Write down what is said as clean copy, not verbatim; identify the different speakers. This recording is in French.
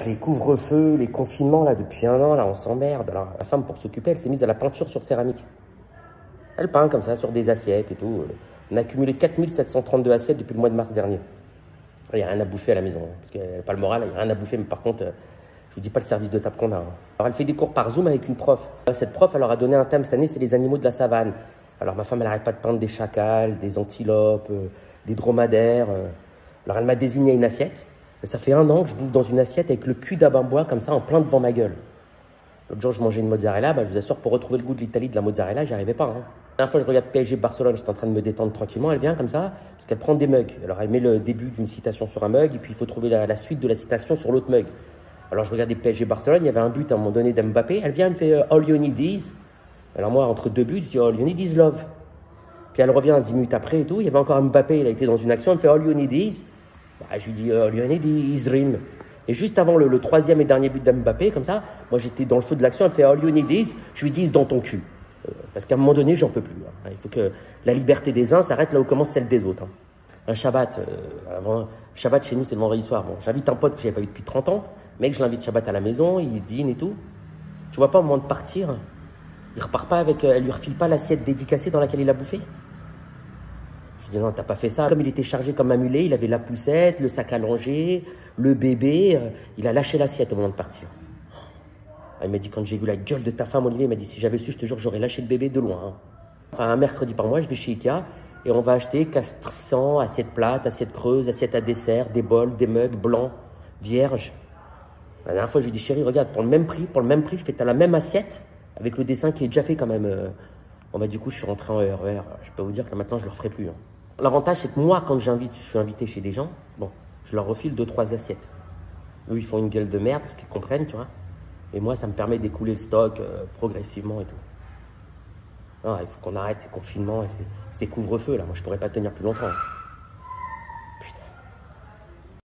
Speaker 1: Les couvre-feux, les confinements, là, depuis un an, là, on s'emmerde. Alors, la femme, pour s'occuper, elle s'est mise à la peinture sur céramique. Elle peint comme ça, sur des assiettes et tout. On a accumulé 4732 assiettes depuis le mois de mars dernier. Il n'y a rien à bouffer à la maison, hein, parce qu'elle n'a pas le moral, il n'y a rien à bouffer. Mais par contre, je vous dis pas le service de table qu'on a. Hein. Alors, elle fait des cours par Zoom avec une prof. Cette prof, elle leur a donné un thème cette année, c'est les animaux de la savane. Alors, ma femme, elle n'arrête pas de peindre des chacals, des antilopes, des dromadaires. Alors, elle m'a désigné une assiette. Ça fait un an que je bouffe dans une assiette avec le cul d'abambois comme ça en plein devant ma gueule. L'autre jour, je mangeais une mozzarella, je vous assure, pour retrouver le goût de l'Italie de la mozzarella, j'y arrivais pas. Hein. La dernière fois, je regarde PSG Barcelone, j'étais en train de me détendre tranquillement, elle vient comme ça, parce qu'elle prend des mugs. Alors, elle met le début d'une citation sur un mug, et puis il faut trouver la suite de la citation sur l'autre mug. Alors, je regardais PSG Barcelone, il y avait un but à un moment donné d'Mbappé, elle vient, elle me fait All you need is. Alors moi, entre deux buts, je dis All you need is love. Puis elle revient 10 minutes après et tout, il y avait encore Mbappé, il a été dans une action, elle me fait All you need is. Je lui dis All you need is dream. Et juste avant le troisième et dernier but d'Mbappé, comme ça, moi j'étais dans le feu de l'action, elle me fait All you need is, je lui dis dans ton cul. Parce qu'à un moment donné, j'en peux plus. Hein. Il faut que la liberté des uns s'arrête là où commence celle des autres. Hein. Un Shabbat, Shabbat chez nous, c'est le vendredi soir. Bon, j'invite un pote que je n'avais pas eu depuis 30 ans, mec, je l'invite Shabbat à la maison, il dîne et tout. Tu vois pas, au moment de partir, il repart pas avec, elle lui refile pas l'assiette dédicacée dans laquelle il a bouffé. Je dis non, t'as pas fait ça. Comme il était chargé comme un mulet, il avait la poussette, le sac à langer, le bébé, il a lâché l'assiette au moment de partir. Il m'a dit, quand j'ai vu la gueule de ta femme, Olivier, il m'a dit, si j'avais su, je te jure, j'aurais lâché le bébé de loin. Hein. Enfin, un mercredi par mois, je vais chez Ikea et on va acheter castrant, assiettes plates, assiettes creuses, assiettes à dessert, des bols, des mugs blancs, vierges. La dernière fois, je lui ai dit, chérie, regarde, pour le même prix, je fais t'as la même assiette avec le dessin qui est déjà fait quand même. Du coup, je suis rentré en RER. Je peux vous dire que maintenant, je ne le referai plus. Hein. L'avantage, c'est que moi, quand je suis invité chez des gens, bon, je leur refile 2-3 assiettes. Eux, ils font une gueule de merde parce qu'ils comprennent, tu vois. Et moi, ça me permet d'écouler le stock progressivement et tout. Non, il faut qu'on arrête ces confinements et ces couvre-feux, là. Moi, je pourrais pas tenir plus longtemps. Hein.